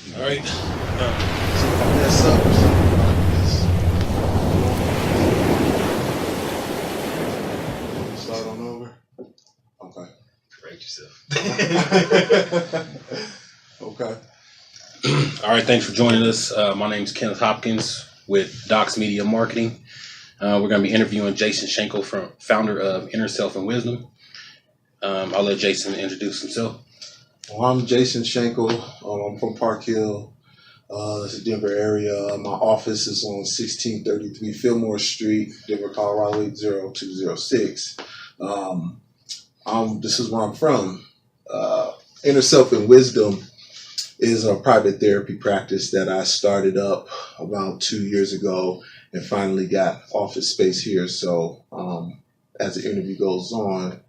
All right. So if I mess up or something, just start on over. Okay. Correct yourself. Okay. All right. Thanks for joining us. My name is Kenneth Hopkins with Docs Media Marketing. We're going to be interviewing Jason Shankle, founder of Inner Self and Wisdom. I'll let Jason introduce himself. Well, I'm Jason Shankle. I'm from Park Hill. That's the Denver area. My office is on 1633 Fillmore Street, Denver, Colorado 80206. This is where I'm from. Inner Self and Wisdom is a private therapy practice that I started up about 2 years ago and finally got office space here. So as the interview goes on,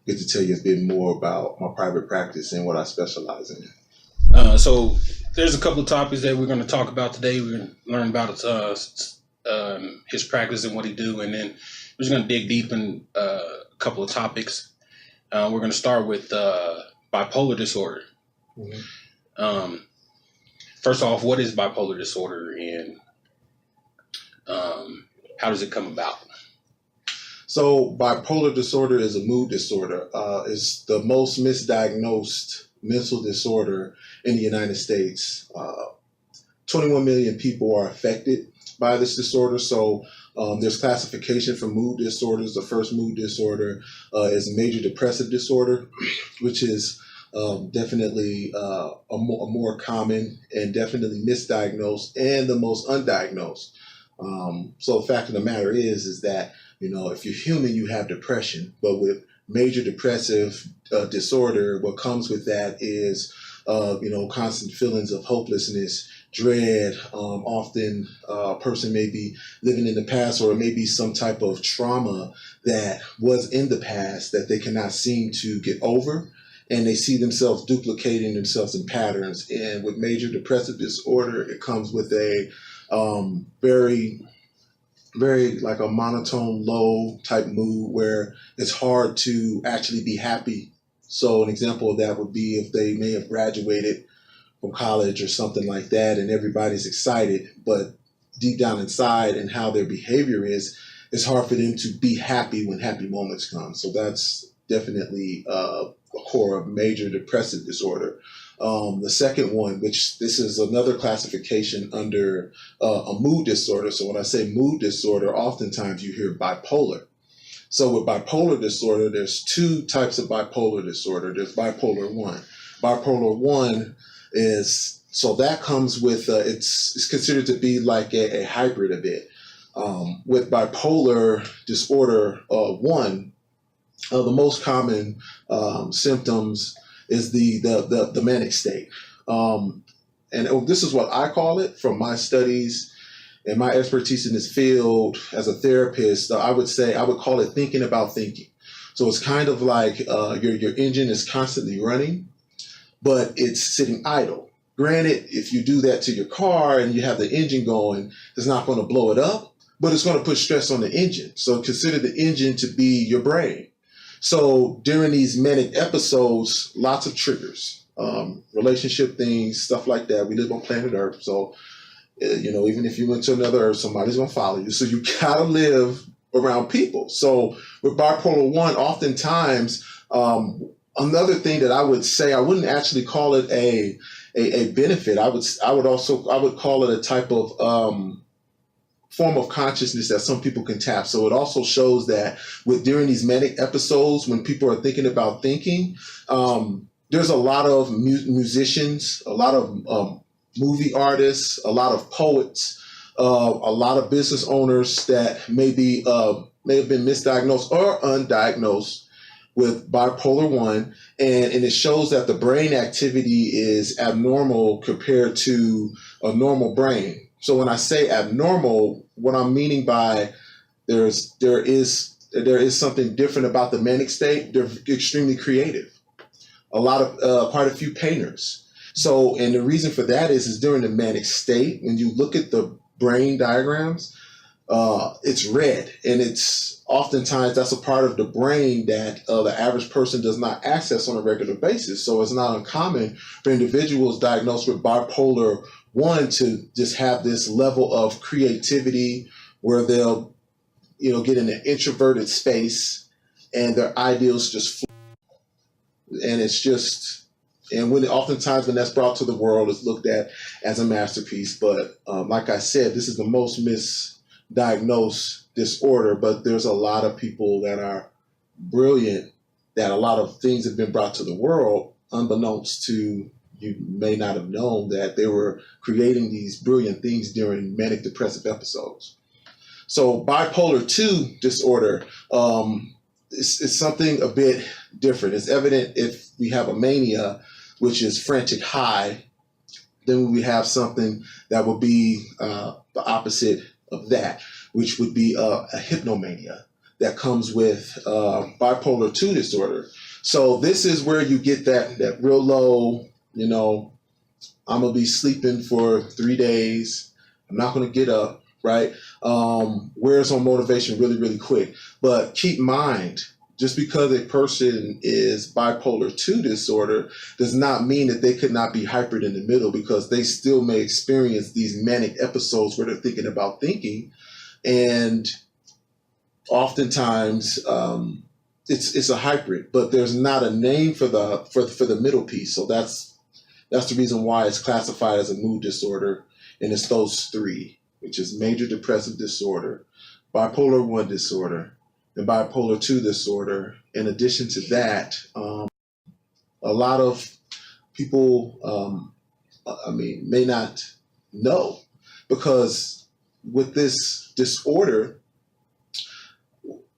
I get to tell you a bit more about my private practice and what I specialize in. So there's a couple of topics that we're going to talk about today. We're going to learn about his practice and what he do, and then we're just going to dig deep in a couple of topics. We're going to start with bipolar disorder. Mm-hmm. First off, what is bipolar disorder, and how does it come about? So bipolar disorder is a mood disorder. It's the most misdiagnosed mental disorder in the United States. 21 million people are affected by this disorder. So there's classification for mood disorders. The first mood disorder is major depressive disorder, which is definitely a more common and definitely misdiagnosed and the most undiagnosed. So the fact of the matter is that, if you're human, you have depression, but with major depressive disorder, what comes with that is, constant feelings of hopelessness, dread. Often a person may be living in the past, or it may be some type of trauma that was in the past that they cannot seem to get over. And they see themselves duplicating themselves in patterns. And with major depressive disorder, it comes with a very like a monotone, low type mood where it's hard to actually be happy. So an example of that would be if they may have graduated from college or something like that, and everybody's excited, but deep down inside and how their behavior is, it's hard for them to be happy when happy moments come. So that's definitely a core of major depressive disorder. The second one, which this is another classification under a mood disorder. So when I say mood disorder, oftentimes you hear bipolar. So with bipolar disorder, there's two types of bipolar disorder. There's bipolar 1. Bipolar 1 is, so that comes with, it's considered to be like a hybrid of it. With bipolar disorder 1, the most common symptoms is the manic state. And this is what I call it from my studies and my expertise in this field as a therapist. I would call it thinking about thinking. So it's kind of like your engine is constantly running, but it's sitting idle. Granted, if you do that to your car and you have the engine going, it's not going to blow it up, but it's going to put stress on the engine. So consider the engine to be your brain. So during these manic episodes, lots of triggers, relationship things, stuff like that. We live on planet Earth. So, even if you went to another Earth, somebody's going to follow you. So you got to live around people. So with bipolar 1, oftentimes, another thing that I would say, I wouldn't actually call it a benefit. I would call it a type of form of consciousness that some people can tap. So it also shows that during these manic episodes, when people are thinking about thinking, there's a lot of musicians, a lot of movie artists, a lot of poets, a lot of business owners that may have been misdiagnosed or undiagnosed with bipolar 1, and it shows that the brain activity is abnormal compared to a normal brain. So when I say abnormal, what I'm meaning by there is something different about the manic state. They're extremely creative. Quite a few painters. So, and the reason for that is during the manic state, when you look at the brain diagrams, it's red, and it's oftentimes that's a part of the brain that the average person does not access on a regular basis. So it's not uncommon for individuals diagnosed with bipolar 1 to just have this level of creativity where they'll, get in an introverted space and their ideals just flow. And it's just, and when oftentimes when that's brought to the world, it's looked at as a masterpiece. But like I said, this is the most misdiagnosed disorder, but there's a lot of people that are brilliant, that a lot of things have been brought to the world unbeknownst to you may not have known that they were creating these brilliant things during manic depressive episodes. So bipolar 2 disorder is something a bit different. It's evident if we have a mania, which is frantic high, then we have something that will be the opposite of that, which would be a hypnomania that comes with bipolar 2 disorder. So this is where you get that real low, I'm going to be sleeping for 3 days. I'm not going to get up, right? Wears on motivation really, really quick. But keep in mind, just because a person is bipolar 2 disorder does not mean that they could not be hyper in the middle, because they still may experience these manic episodes where they're thinking about thinking. And oftentimes it's a hybrid, but there's not a name for the middle piece. So that's the reason why it's classified as a mood disorder. And it's those three, which is major depressive disorder, bipolar 1 disorder, and bipolar 2 disorder. In addition to that, a lot of people, may not know, because with this disorder,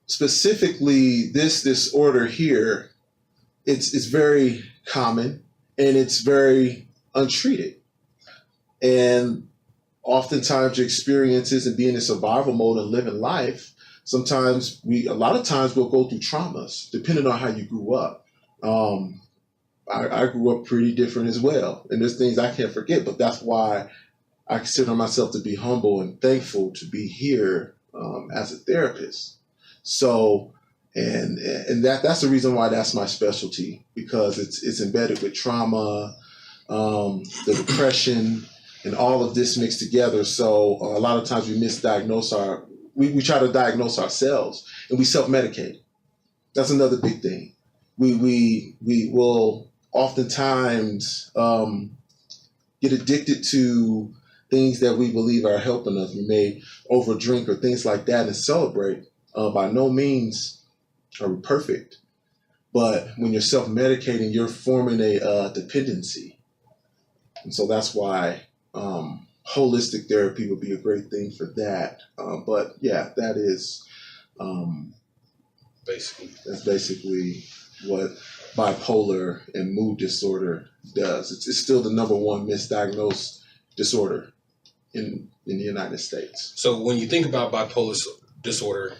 specifically this disorder here, it's very common and it's very untreated. And oftentimes your experiences and being in survival mode and living life, a lot of times we'll go through traumas depending on how you grew up. I grew up pretty different as well. And there's things I can't forget, but that's why I consider myself to be humble and thankful to be here as a therapist. So, and that's the reason why that's my specialty, because it's embedded with trauma, the depression, and all of this mixed together. So a lot of times we misdiagnose we try to diagnose ourselves, and we self-medicate. That's another big thing. We will oftentimes get addicted to things that we believe are helping us. We may overdrink or things like that and celebrate. By no means are we perfect, but when you're self-medicating, you're forming a dependency. And so that's why holistic therapy would be a great thing for that. But yeah, that is that's basically what bipolar and mood disorder does. It's still the number one misdiagnosed disorder in the United States. So when you think about bipolar disorder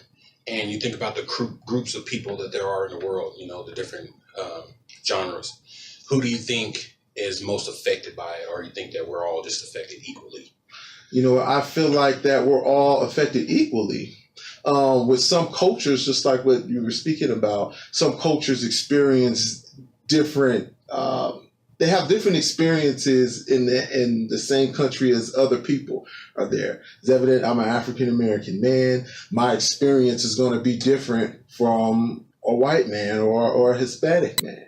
and you think about the groups of people that there are in the world, the different genres, who do you think is most affected by it, or you think that we're all just affected equally? I feel like that we're all affected equally. With some cultures, just like what you were speaking about, some cultures experience different. They have different experiences in the same country as other people are there. It's evident I'm an African American man. My experience is going to be different from a white man or a Hispanic man,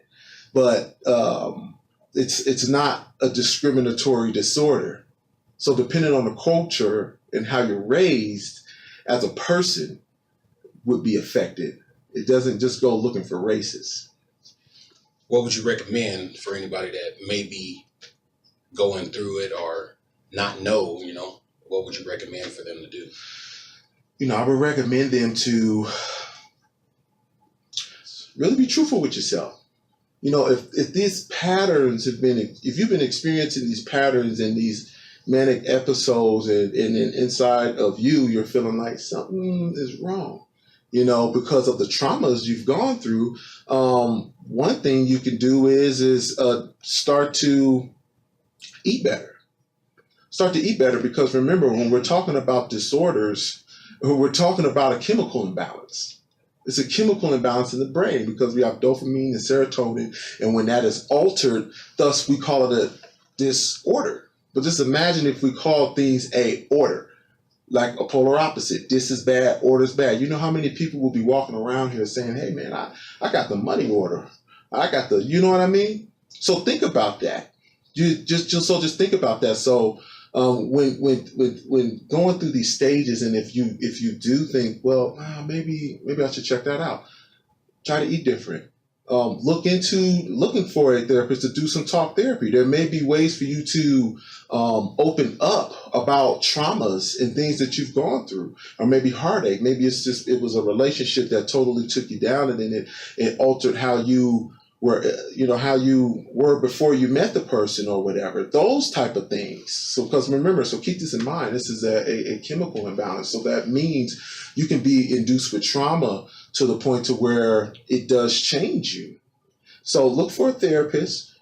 but it's not a discriminatory disorder. So depending on the culture and how you're raised as a person would be affected. It doesn't just go looking for races. What would you recommend for anybody that may be going through it or not know, what would you recommend for them to do? I would recommend them to really be truthful with yourself. If these patterns if you've been experiencing these patterns and these manic episodes and inside of you're feeling like something is wrong, because of the traumas you've gone through, one thing you can do is start to eat better. Start to eat better, because remember, when we're talking about disorders, We're talking about a chemical imbalance. It's a chemical imbalance in the brain because we have dopamine and serotonin, and when that is altered, thus we call it a disorder. But just imagine if we call things a order, like a polar opposite. This is bad, order is bad. You know how many people will be walking around here saying, hey man, I got the money order. I got the, you know what I mean? So think about that. You just think about that. So when going through these stages, and if you do think, well, maybe I should check that out. Try to eat different. Looking for a therapist to do some talk therapy. There may be ways for you to open up about traumas and things that you've gone through, or maybe heartache. Maybe it was a relationship that totally took you down, and then it altered how you were, how you were before you met the person or whatever. Those type of things. So, because remember, so keep this in mind. This is a chemical imbalance. So that means you can be induced with trauma to the point to where it does change you. So look for a therapist.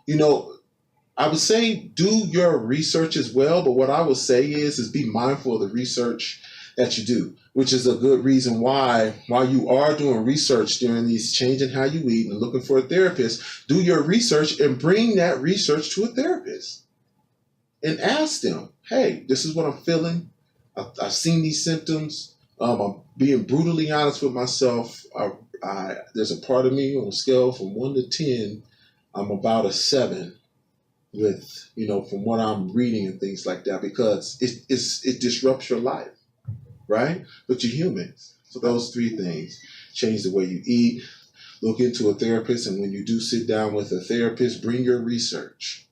I would say do your research as well, but what I would say is be mindful of the research that you do, which is a good reason why while you are doing research during these changing how you eat and looking for a therapist, do your research and bring that research to a therapist and ask them, hey, this is what I'm feeling. I've seen these symptoms. I'm being brutally honest with myself. There's a part of me on a scale from 1 to 10, I'm about a 7 with, from what I'm reading and things like that, because it disrupts your life, right? But you're human. So those 3 things: change the way you eat, look into a therapist, and when you do sit down with a therapist, bring your research.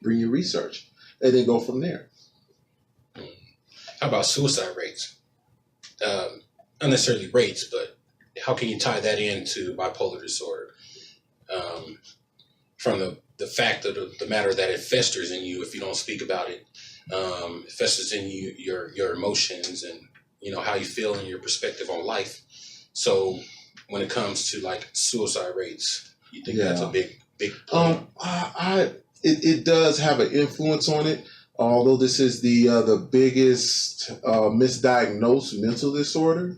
Bring your research, and then go from there. How about suicide rates? Not necessarily rates, but how can you tie that into bipolar disorder? From the fact of the matter that it festers in you if you don't speak about it. It festers in you, your emotions, and how you feel and your perspective on life. So when it comes to like suicide rates, you think that's a big point? It does have an influence on it. Although this is the biggest misdiagnosed mental disorder.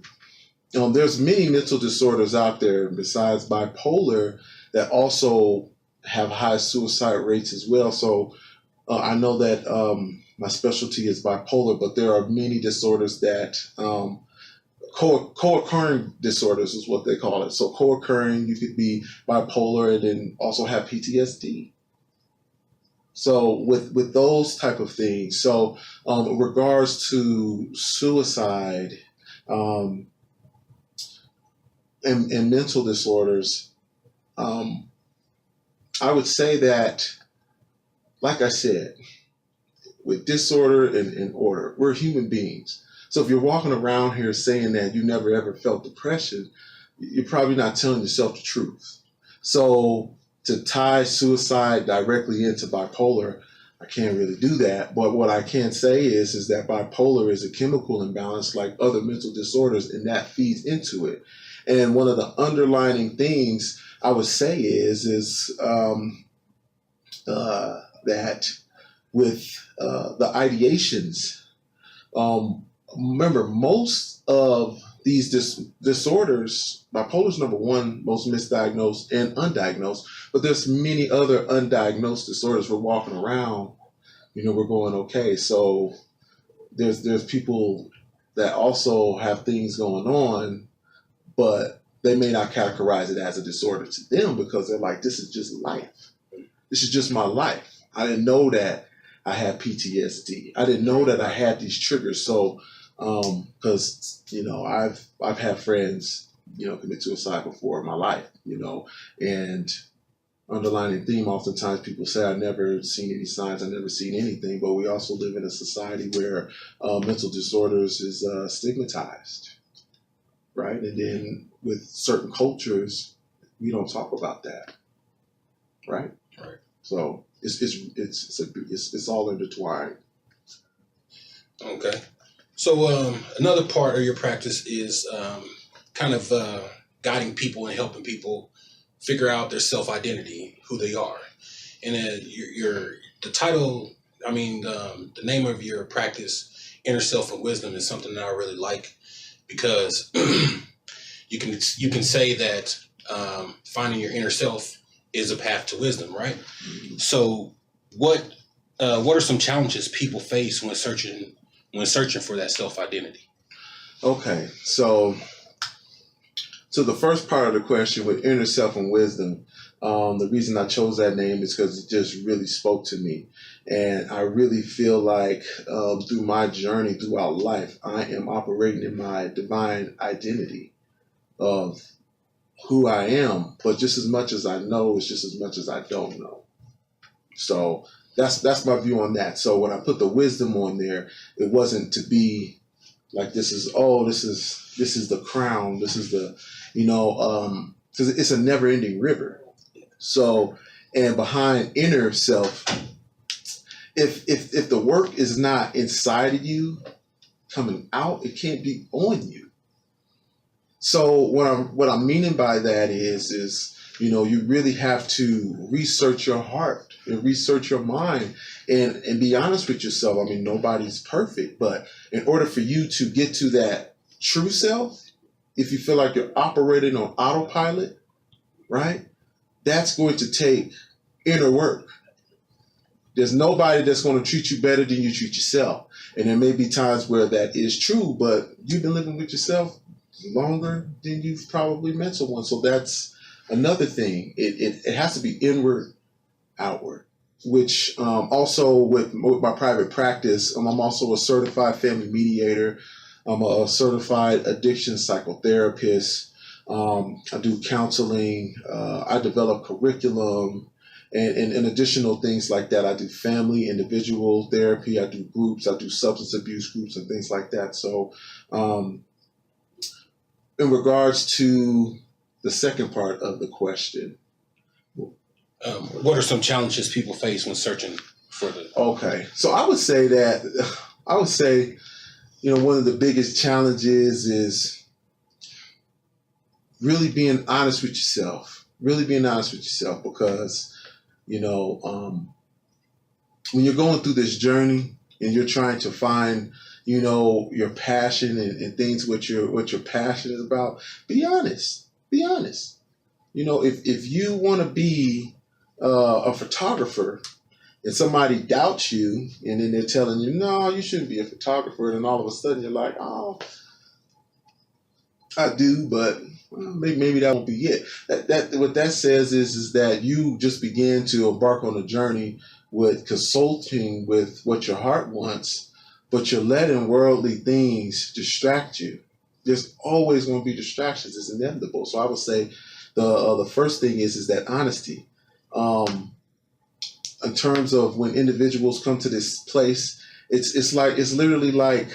There's many mental disorders out there besides bipolar that also have high suicide rates as well. So I know that my specialty is bipolar, but there are many disorders that co-occurring disorders is what they call it. So co-occurring, you could be bipolar and then also have PTSD. So with those type of things. So in regards to suicide and mental disorders, I would say that, like I said, with disorder and order, we're human beings. So if you're walking around here saying that you never ever felt depression, you're probably not telling yourself the truth. So to tie suicide directly into bipolar, I can't really do that. But what I can say is that bipolar is a chemical imbalance like other mental disorders, and that feeds into it. And one of the underlining things I would say is that with the ideations, remember, most of these disorders, bipolar is number 1, most misdiagnosed and undiagnosed, but there's many other undiagnosed disorders. We're walking around, we're going okay. So there's people that also have things going on, but they may not categorize it as a disorder to them because they're like, this is just life. This is just my life. I didn't know that I had PTSD. I didn't know that I had these triggers. So, because, I've had friends, commit suicide before in my life, and underlying theme, oftentimes people say, I've never seen any signs, I've never seen anything, but we also live in a society where mental disorders is stigmatized, right? And then with certain cultures, we don't talk about that, right? Right. So it's all intertwined. Okay. So another part of your practice is kind of guiding people and helping people figure out their self-identity, who they are. And the title, the name of your practice inner self and wisdom is something that I really like because you can say that finding your inner self is a path to wisdom, right? So what are some challenges people face when searching for that self identity? Okay, so the first part of the question with inner self and wisdom, the reason I chose that name is because it just really spoke to me. And I really feel like through my journey throughout life, I am operating in my divine identity of who I am. But just as much as I know, it's just as much as I don't know. So that's my view on that. So when I put the wisdom on there, it wasn't to be like this is the crown, this is the because it's a never ending river. So and behind inner self, if the work is not inside of you coming out, it can't be on you. So what I'm meaning by that is you really have to research your heart and research your mind and be honest with yourself. I mean, nobody's perfect, but in order for you to get to that true self, if you feel like you're operating on autopilot, right, that's going to take inner work. There's nobody that's going to treat you better than you treat yourself. And there may be times where that is true, but you've been living with yourself longer than you've probably met someone. So that's another thing. It has to be inward, outward, which also with my private practice, I'm also a certified family mediator. I'm a certified addiction psychotherapist. I do counseling. I develop curriculum and additional things like that. I do family, individual therapy. I do groups. I do substance abuse groups and things like that. So in regards to the second part of the question. What are some challenges people face when searching for the... Okay. So I would say one of the biggest challenges is really being honest with yourself. Really being honest with yourself because, when you're going through this journey and you're trying to find, your passion and things what you're passionate about, be honest. Be honest. If you want to be a photographer and somebody doubts you and then they're telling you, no, you shouldn't be a photographer. And then all of a sudden you're like, oh, I do, but maybe that won't be it. That what that says is that you just begin to embark on a journey with consulting with what your heart wants, but you're letting worldly things distract you. There's always going to be distractions. It's inevitable. So I would say the first thing is that honesty. In terms of when individuals come to this place, it's literally like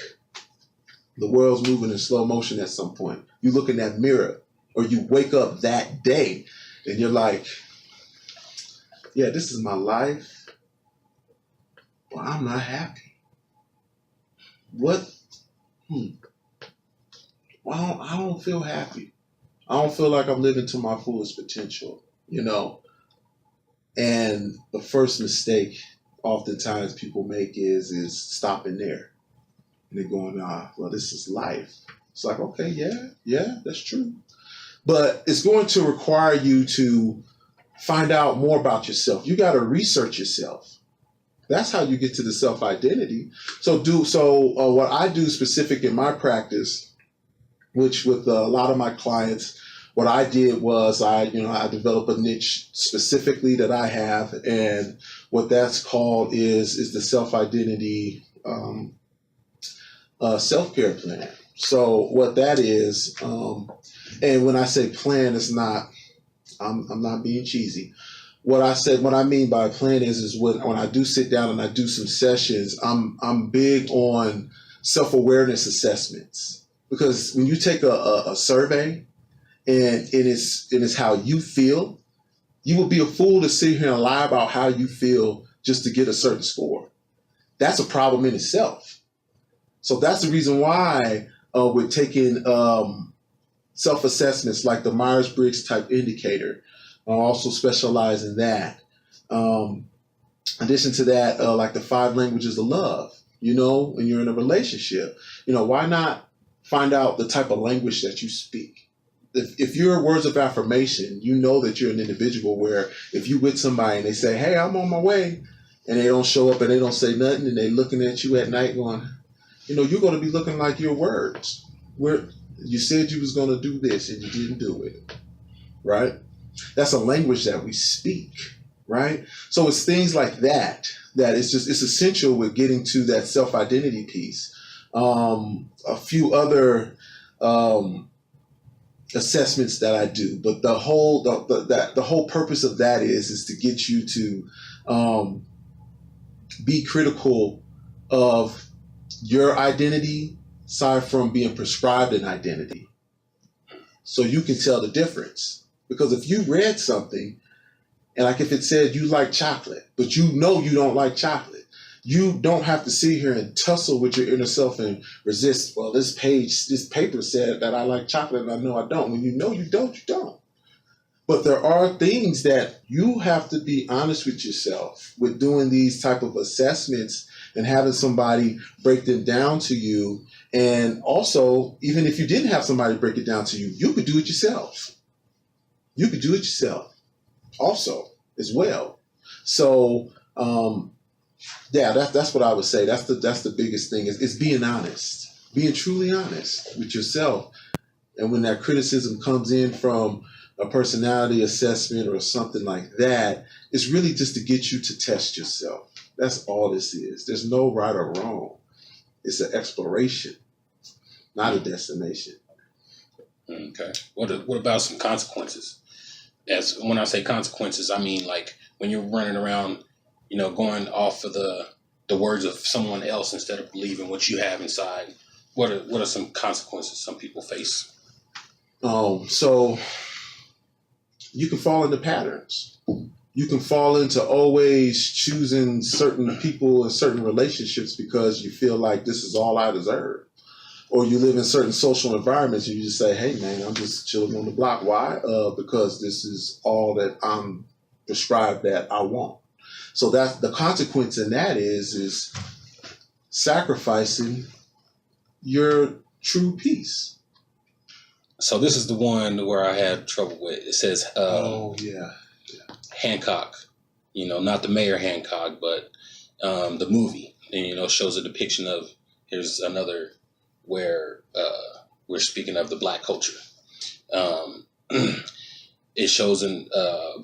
the world's moving in slow motion at some point. You look in that mirror or you wake up that day and you're like, yeah, this is my life. Well, I'm not happy. What? Well, I don't feel happy. I don't feel like I'm living to my fullest potential, And the first mistake oftentimes people make is stopping there. And they're going, well, this is life. It's like, okay, yeah, that's true. But it's going to require you to find out more about yourself. You got to research yourself. That's how you get to the self-identity. So what I do specific in my practice, which with a lot of my clients, what I did was I developed a niche specifically that I have, and what that's called is the self-identity self-care plan. So what that is, and when I say plan, it's not, I'm not being cheesy. What I mean by plan is when I do sit down and I do some sessions, I'm big on self-awareness assessments, because when you take a survey and it is how you feel, you would be a fool to sit here and lie about how you feel just to get a certain score. That's a problem in itself. So that's the reason why we're taking self-assessments like the Myers-Briggs type indicator. I also specialize in that. In addition to that, like the 5 languages of love. when you're in a relationship, why not find out the type of language that you speak? If you're words of affirmation, you know that you're an individual where if you with somebody and they say, hey, I'm on my way, and they don't show up and they don't say nothing and they looking at you at night going, you're going to be looking like your words. Where you said you was going to do this and you didn't do it, right? That's a language that we speak, right? So it's things like that it's essential with getting to that self-identity piece. A few other assessments that I do, but the whole purpose of that is to get you to be critical of your identity aside from being prescribed an identity, so you can tell the difference. Because if you read something and like if it said you like chocolate, but you don't like chocolate, you don't have to sit here and tussle with your inner self and resist. Well, this paper said that I like chocolate and I know I don't. When you know you don't, you don't. But there are things that you have to be honest with yourself with doing these type of assessments and having somebody break them down to you. And also, even if you didn't have somebody break it down to you, you could do it yourself. You could do it yourself also as well. So, that's what I would say. That's the biggest thing is being honest, being truly honest with yourself. And when that criticism comes in from a personality assessment or something like that, it's really just to get you to test yourself. That's all this is. There's no right or wrong. It's an exploration, not a destination. Okay. What about some consequences? As when I say consequences, I mean like when you're running around, going off of the words of someone else instead of believing what you have inside. What are some consequences some people face? So you can fall into patterns. You can fall into always choosing certain people and certain relationships because you feel like this is all I deserve. Or you live in certain social environments and you just say, hey, man, I'm just chilling on the block. Why? Because this is all that I'm prescribed that I want. So that's the consequence in that is sacrificing your true peace. So this is the one where I had trouble with. It says, Hancock, not the Mayor Hancock, but the movie, and shows a depiction of. Here's another where we're speaking of the black culture. It shows a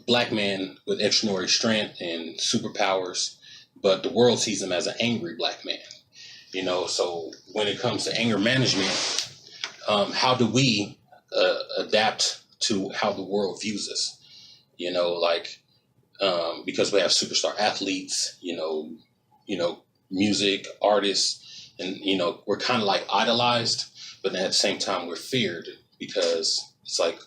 black man with extraordinary strength and superpowers, but the world sees him as an angry black man. So when it comes to anger management, how do we adapt to how the world views us? Because we have superstar athletes, music artists, and we're kind of like idolized, but at the same time we're feared because it's like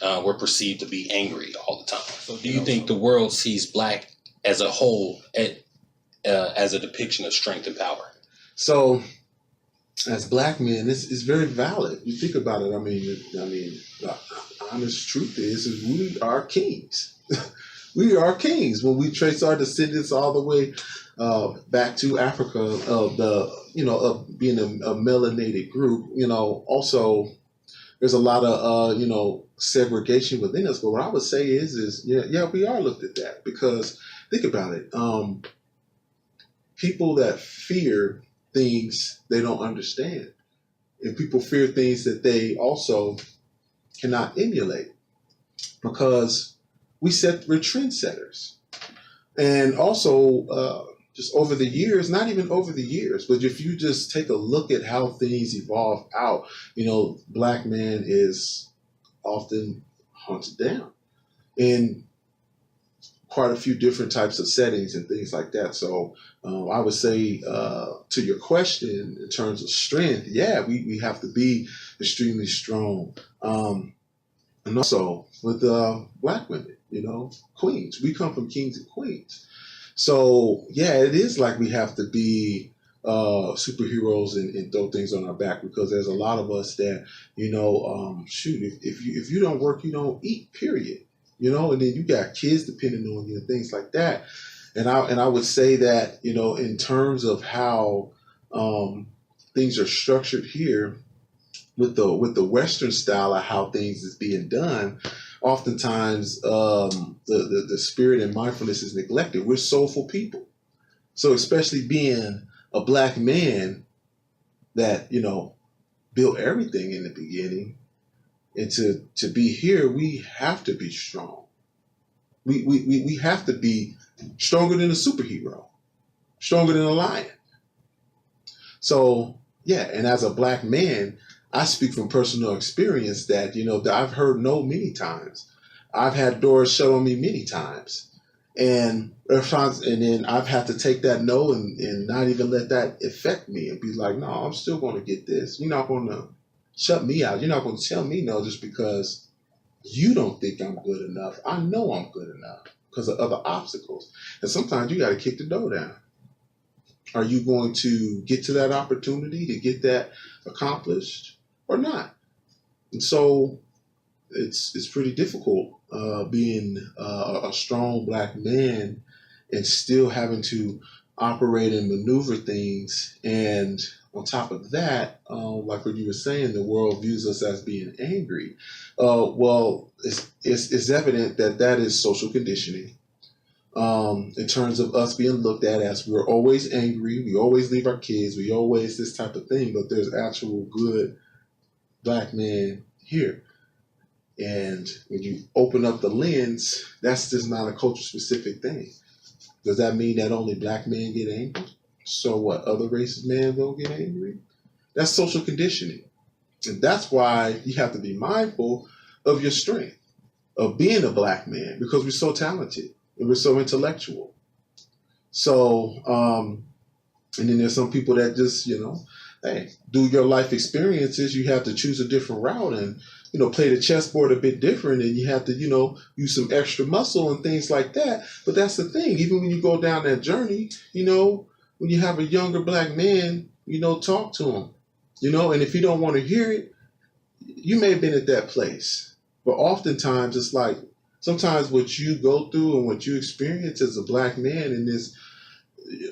we're perceived to be angry all the time. So do you think the world sees black as a whole as a depiction of strength and power? So as black men, it's very valid. You think about it. I mean, the honest truth is we are kings. We are kings when we trace our descendants all the way back to Africa of being a melanated group. Also there's a lot of segregation within us. But what I would say is we are looked at that because think about it. People that fear things they don't understand, and people fear things that they also cannot emulate because we're trendsetters. And also just over the years, not even over the years, but if you just take a look at how things evolve out, black man is often hunted down in quite a few different types of settings and things like that. So I would say to your question in terms of strength, we have to be extremely strong. And also with black women, queens. We come from kings and queens. So, it is like we have to be superheroes and throw things on our back because there's a lot of us that, if you don't work, you don't eat, period. And then you got kids depending on you and things like that. And I would say that, in terms of how things are structured here with the Western style of how things is being done, oftentimes the spirit and mindfulness is neglected. We're soulful people, so especially being a black man that built everything in the beginning, and to be here, we have to be strong. We have to be stronger than a superhero, stronger than a lion. So yeah, and as a black man, I speak from personal experience that that I've heard no many times. I've had doors shut on me many times, and then I've had to take that no and not even let that affect me and be like, no, I'm still going to get this. You're not going to shut me out. You're not going to tell me no just because you don't think I'm good enough. I know I'm good enough because of other obstacles. And sometimes you got to kick the door down. Are you going to get to that opportunity to get that accomplished or not? And so it's pretty difficult being a strong black man and still having to operate and maneuver things. And on top of that, like what you were saying, the world views us as being angry. Well, it's evident that that is social conditioning. In terms of us being looked at as we're always angry, we always leave our kids, we always this type of thing, but there's actual good black men here. And when you open up the lens, that's just not a culture specific thing. Does that mean that only black men get angry? So what, other races men don't get angry? That's social conditioning. And that's why you have to be mindful of your strength, of being a black man, because we're so talented and we're so intellectual. So, and then there's some people that just, hey, do your life experiences, you have to choose a different route and, play the chessboard a bit different, and you have to, use some extra muscle and things like that. But that's the thing, even when you go down that journey, when you have a younger black man, talk to him, and if you don't want to hear it, you may have been at that place. But oftentimes it's like, sometimes what you go through and what you experience as a black man in this,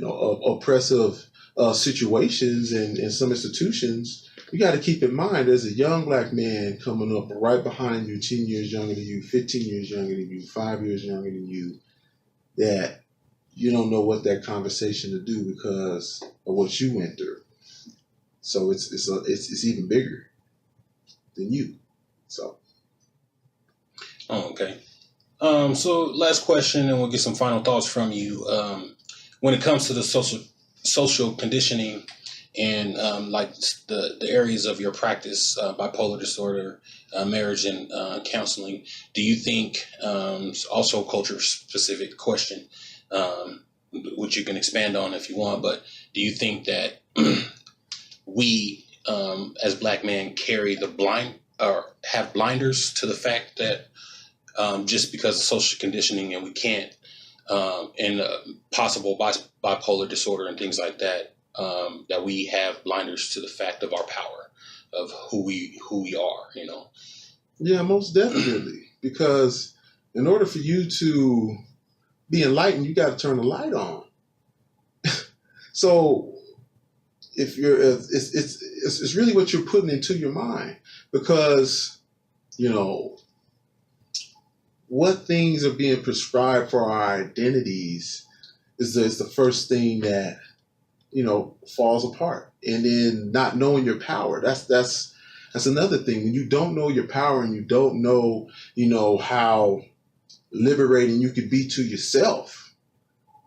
oppressive situations and some institutions, you got to keep in mind there's a young black man coming up right behind you, 10 years younger than you, 15 years younger than you, 5 years younger than you, that you don't know what that conversation to do because of what you went through. So it's even bigger than you. So. Oh, okay. So last question, and we'll get some final thoughts from you. When it comes to the social conditioning and like the areas of your practice, bipolar disorder, marriage and counseling, do you think, also culture specific question, which you can expand on if you want, but do you think that we as black men carry the blind or have blinders to the fact that just because of social conditioning and we can't, and possible bipolar disorder and things like that, that we have blinders to the fact of our power, of who we are, Yeah, most definitely. Because in order for you to be enlightened, you got to turn the light on. So it's really what you're putting into your mind, because what things are being prescribed for our identities is the first thing that falls apart. And then not knowing your power, that's another thing. When you don't know your power and you don't know how liberating you could be to yourself,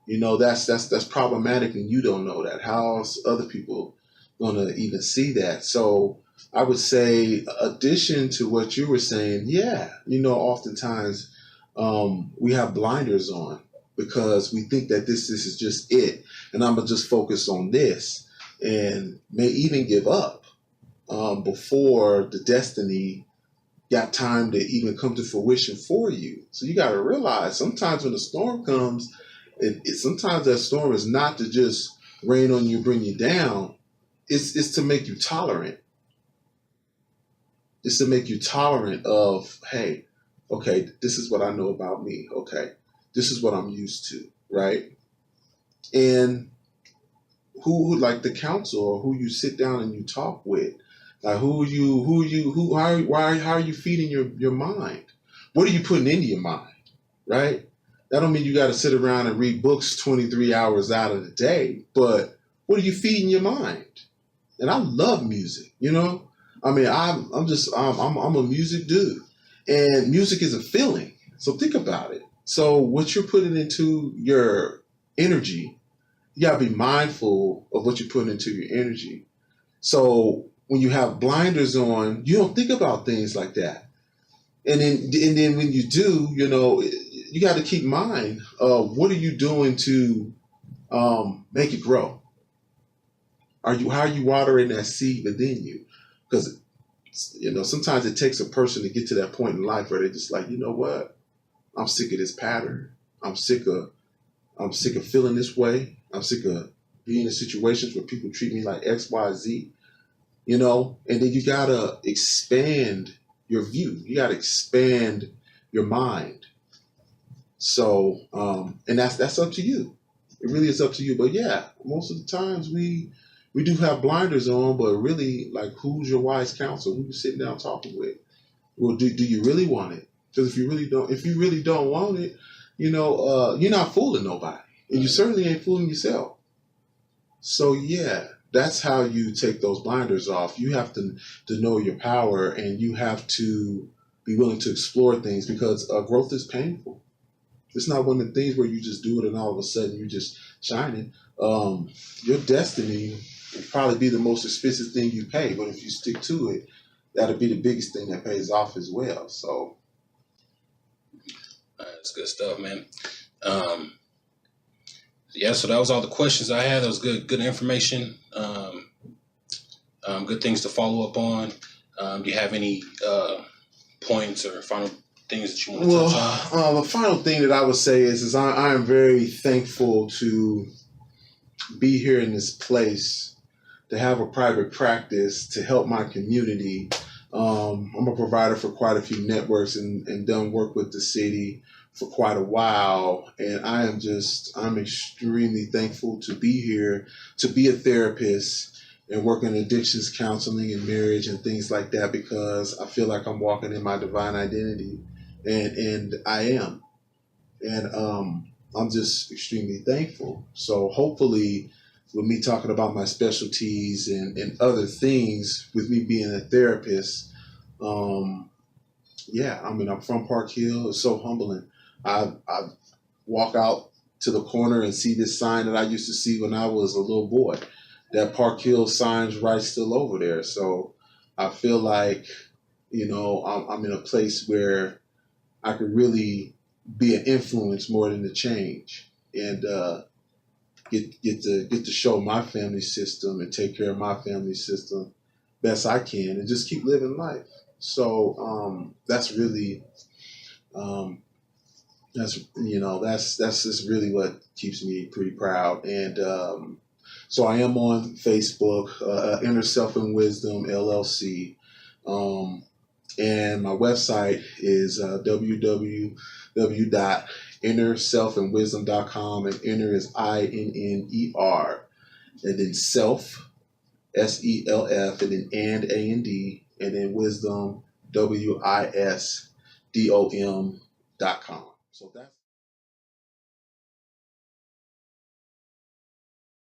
that's problematic. And you don't know that, how's other people gonna even see that? So I would say, addition to what you were saying, yeah, oftentimes we have blinders on because we think that this is just it, and I'm gonna just focus on this, and may even give up before the destiny got time to even come to fruition for you. So you got to realize, sometimes when the storm comes, sometimes that storm is not to just rain on you, bring you down. It's to make you tolerant. It's to make you tolerant of, hey, okay, this is what I know about me. Okay, this is what I'm used to, right? And who like the council or who you sit down and you talk with, like how are you feeding your mind? What are you putting into your mind, right? That don't mean you got to sit around and read books 23 hours out of the day, but what are you feeding your mind? And I love music, you know. I mean, I'm a music dude, and music is a feeling. So think about it. So what you're putting into your energy, you gotta be mindful of what you're putting into your energy. So when you have blinders on, you don't think about things like that. And then when you do, you know, you got to keep in mind, what are you doing to make it grow? How are you watering that seed within you? Because you know sometimes it takes a person to get to that point in life where they're just like, you know what, I'm sick of this pattern. I'm sick of I'm sick of feeling this way. I'm sick of being in situations where people treat me like X, Y, Z. You know, and then you gotta expand your view. You gotta expand your mind. So, and that's up to you. It really is up to you. But yeah, most of the times we do have blinders on, but really, like, who's your wise counsel? Who you sitting down talking with? Well, do you really want it? Because if you really don't want it, you know, you're not fooling nobody, and you certainly ain't fooling yourself. So yeah, that's how you take those blinders off. You have to know your power, and you have to be willing to explore things because growth is painful. It's not one of the things where you just do it and all of a sudden you just shining. Your destiny will probably be the most expensive thing you pay, but if you stick to it, that'll be the biggest thing that pays off as well. So That's good stuff, man. Um, yeah, so that was all the questions I had. That was good information. Good things to follow up on. Do you have any points or final things that you want to touch on? the final thing that I would say is I am very thankful to be here in this place, to have a private practice, to help my community. I'm a provider for quite a few networks and done work with the city for quite a while. And I'm extremely thankful to be here, to be a therapist and work in addictions counseling and marriage and things like that, because I feel like I'm walking in my divine identity. And I am. And I'm just extremely thankful. So hopefully, with me talking about my specialties and other things, with me being a therapist, yeah, I mean, I'm from Park Hill. It's so humbling. I walk out to the corner and see this sign that I used to see when I was a little boy. That Park Hill sign's right still over there. So I feel like, you know, I'm in a place where I could really be an influence more than a change, and get to show my family system and take care of my family system best I can, and just keep living life. So that's really that's just really what keeps me pretty proud. And so I am on Facebook, Inner Self and Wisdom LLC. And my website is www.innerselfandwisdom.com, and inner is INNER, and then self, SELF, and then and AND, and then wisdom, WISDOM.com. So that's